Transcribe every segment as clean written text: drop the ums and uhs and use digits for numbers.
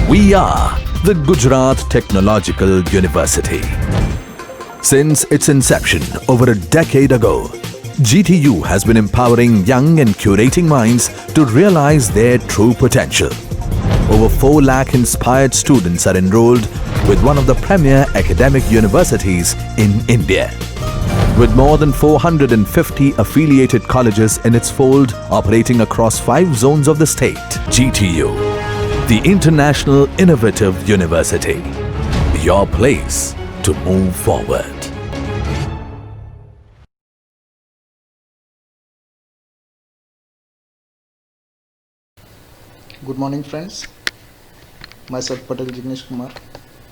We are the Gujarat Technological University. Since its inception over a decade ago, GTU has been empowering young and curating minds to realize their true potential. Over 4 lakh inspired students are enrolled with one of the premier academic universities in India. With more than 450 affiliated colleges in its fold operating across 5 zones of the state, GTU, the International Innovative University, your place to move forward. Good morning, friends. Myself Patel Jignesh Kumar,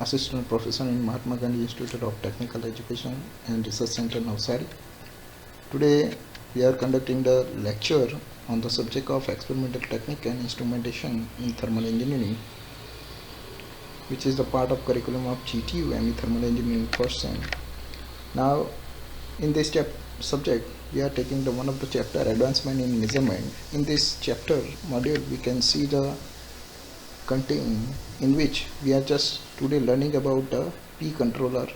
Assistant Professor in Mahatma Gandhi Institute of Technical Education and Research Center, Navsari. Today we are conducting the lecture on the subject of experimental technique and instrumentation in thermal engineering, which is the part of curriculum of GTU ME Thermal Engineering first sem. Now, in this subject, we are taking the one of the chapter advancement in measurement. In this chapter module, we can see the content in which we are just today learning about the P controller,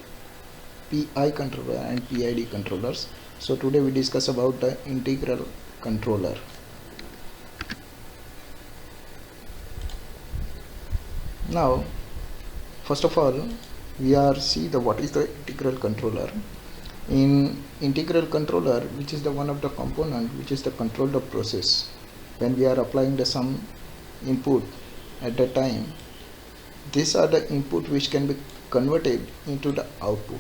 PI controller and PID controllers. So today we discuss about the integral controller. Now, first of all, we are see the what is the integral controller. In integral controller, which is the one of the component which is the control the process, when we are applying the some input at that time, these are the input which can be converted into the output.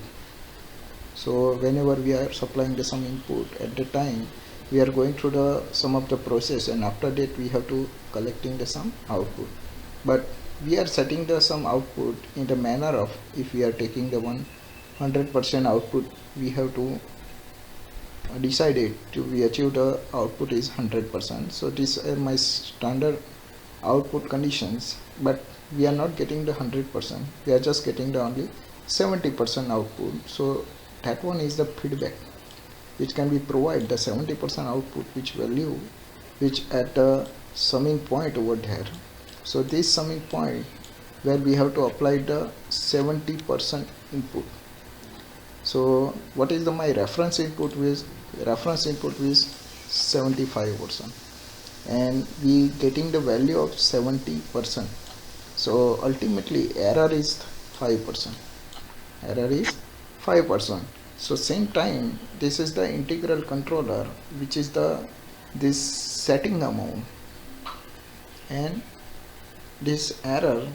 So whenever we are supplying the some input at the time, we are going through the some of the process, and after that we have to collecting the some output. But we are setting the some output in the manner of, if we are taking the 100% output, we have to decide it to be achieved the output is 100%. So these are my standard output conditions, but we are not getting the 100%, we are just getting the only 70% output. So that one is the feedback which can be provided the 70% output, which value which at the summing point over there. So this summing point where we have to apply the 70% input. So what is the my reference input with 75%, and we getting the value of 70%. So ultimately error is 5%. So same time, this is the integral controller, which is the this setting amount, and this error,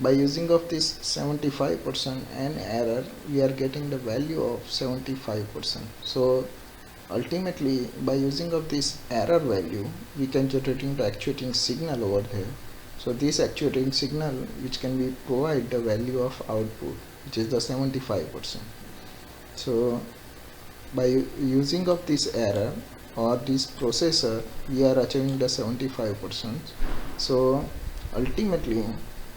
by using of this 75% and error, we are getting the value of 75%. So ultimately, by using of this error value, we can generating the actuating signal over there. So this actuating signal which can be provide the value of output, which is the 75%. So by using of this error or this processor, we are achieving the 75%. So ultimately,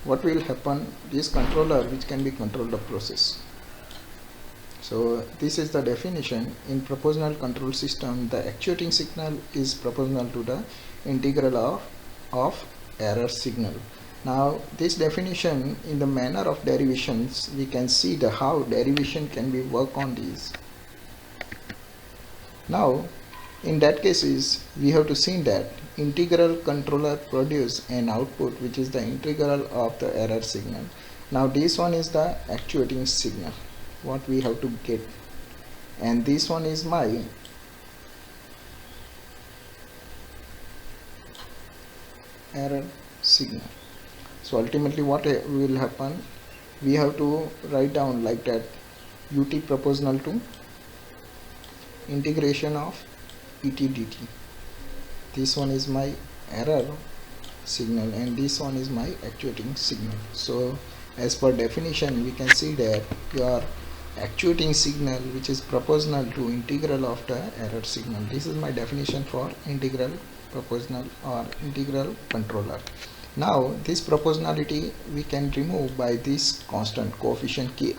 what will happen, this controller which can be control the process. So this is the definition. In proportional control system, the actuating signal is proportional to the integral of error signal. Now this definition, in the manner of derivations, we can see the how derivation can be work on these. Now in that cases, we have to see that integral controller produce an output which is the integral of the error signal. Now this one is the actuating signal what we have to get, and this one is my error signal. So ultimately what will happen, we have to write down like that, ut proportional to integration of et dt. This one is my error signal and this one is my actuating signal. So as per definition, we can see that your actuating signal which is proportional to integral of the error signal. This is my definition for integral proportional or integral controller. Now this proportionality we can remove by this constant coefficient ki.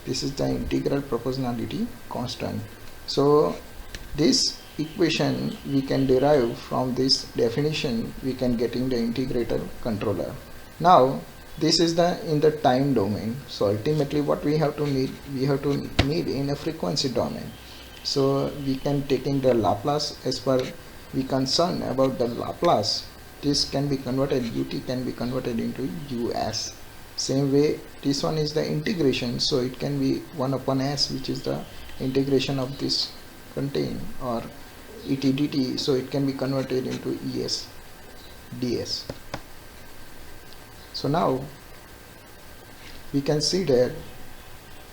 This is the integral proportionality constant. So this equation we can derive from this definition, we can get in the integrator controller. Now this is the in the time domain. So ultimately what we have to need in a frequency domain. So we can take in the Laplace as per we concern about the Laplace. This can be converted, ut can be converted into us. Same way this one is the integration, so it can be 1 upon s, which is the integration of this contain, or et dt, so it can be converted into es ds. So now we can see that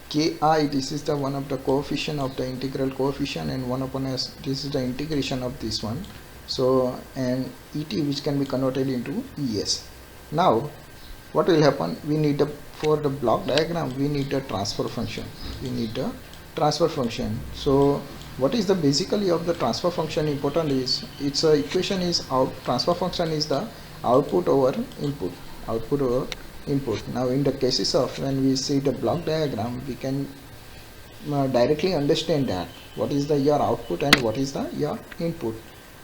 ki, this is the one of the coefficient of the integral coefficient, and 1 upon s, this is the integration of this one. So and et, which can be converted into es. Now what will happen, we need for the block diagram we need a transfer function. So what is the basically of the transfer function important is, its equation is transfer function is the output over input. Now in the cases of when we see the block diagram, we can directly understand that what is the your output and what is the your input.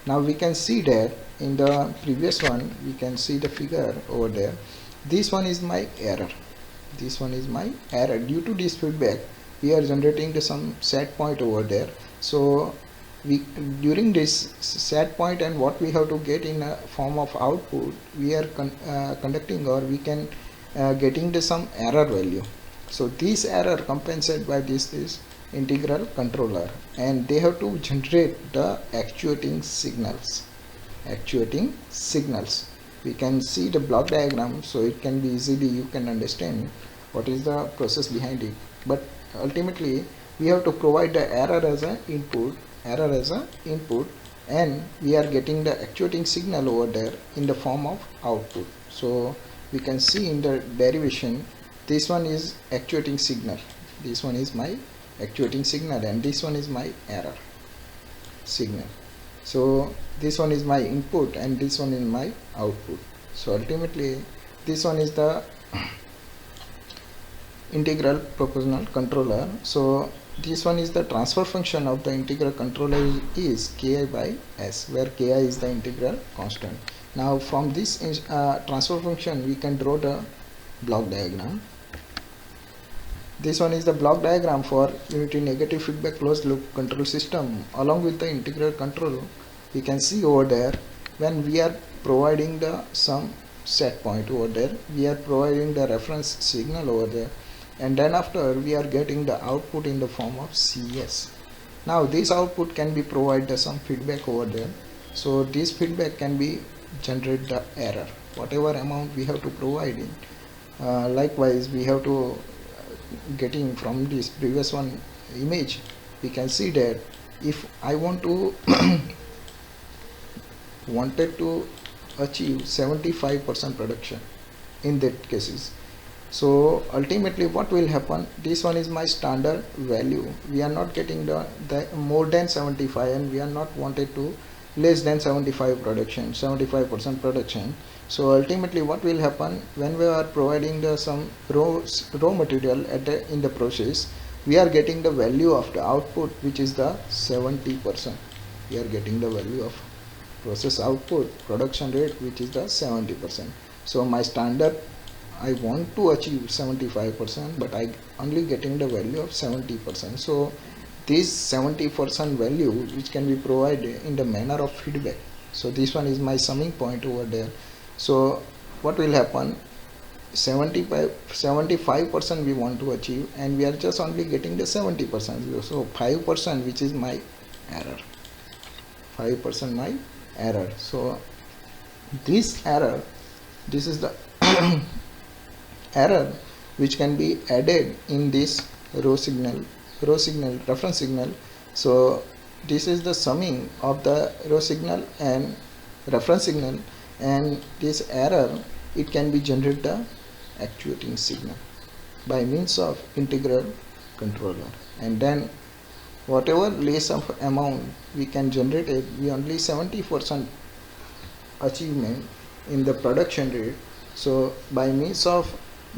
Now we can see that in the previous one, we can see the figure over there. This one is my error. Due to this feedback, we are generating some set point over there. So we during this set point, and what we have to get in a form of output, we are conducting, or we can getting some error value. So this error compensated by this integral controller, and they have to generate the actuating signals. We can see the block diagram, so it can be easily you can understand what is the process behind it. But ultimately we have to provide the error as an input, and we are getting the actuating signal over there in the form of output. So we can see in the derivation, this one is actuating signal, this one is my actuating signal, and this one is my error signal. So this one is my input and this one is my output. So ultimately this one is the integral proportional controller. So this one is the transfer function of the integral controller is ki by s, where ki is the integral constant. Now from this transfer function we can draw the block diagram. This one is the block diagram for unity negative feedback closed loop control system along with the integral control. We can see over there, when we are providing the some set point over there, we are providing the reference signal over there, and then after we are getting the output in the form of CS. Now this output can be provided some feedback over there. So this feedback can be generate the error, whatever amount we have to provide in. Likewise we have to getting from this previous one image, we can see that if I wanted to achieve 75% production in that cases, so ultimately what will happen, this one is my standard value, we are not getting the more than 75, and we are not wanted to less than 75% production. So ultimately what will happen, when we are providing the some raw material at in the process, we are getting the value of the output, which is the 70%. We are getting the value of process output production rate, which is the 70%. So my standard, I want to achieve 75%, but I only getting the value of 70%. So this 70% value which can be provided in the manner of feedback. So this one is my summing point over there. So what will happen, 75% we want to achieve, and we are just only getting the 70%. So 5%, which is my error, 5% my error. So this error, this is the error which can be added in this row signal, reference signal. So this is the summing of the row signal and reference signal, and this error, it can be generated the actuating signal by means of integral controller. And then whatever less of amount we can generate it, we only 70% achievement in the production rate. So by means of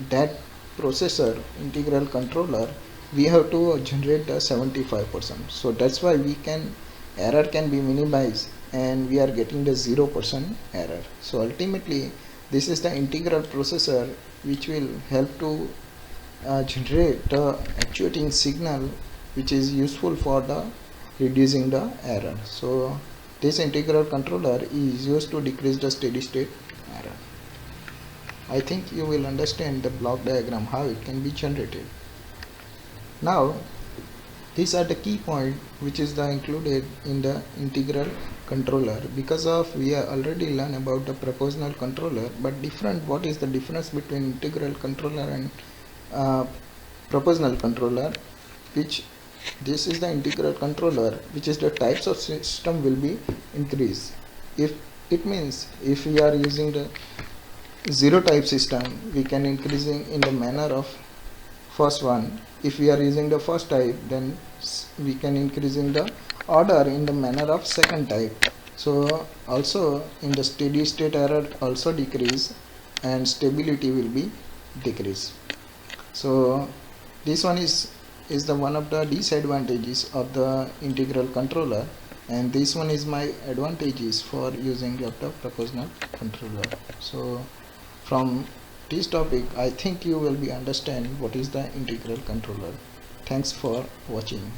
that processor integral controller, we have to generate the 75%. So that's why we can error can be minimized, and we are getting the 0% error. So ultimately This is the integral processor which will help to generate the actuating signal which is useful for the reducing the error. So this integral controller is used to decrease the steady state error. I think you will understand the block diagram how it can be generated. Now these are the key points which is the included in the integral controller. Because of we are already learned about the proportional controller, but different, what is the difference between integral controller and proportional controller, which this is the integral controller, which is the types of system will be increased. If it means if we are using the zero type system, we can increasing in the manner of first one. If we are using the first type, then we can increasing the order in the manner of second type. So also in the steady state error also decrease and stability will be decrease. So this one is the one of the disadvantages of the integral controller, and this one is my advantages for using of the proportional controller. So from this topic, I think you will be understand what is the integral controller. Thanks for watching.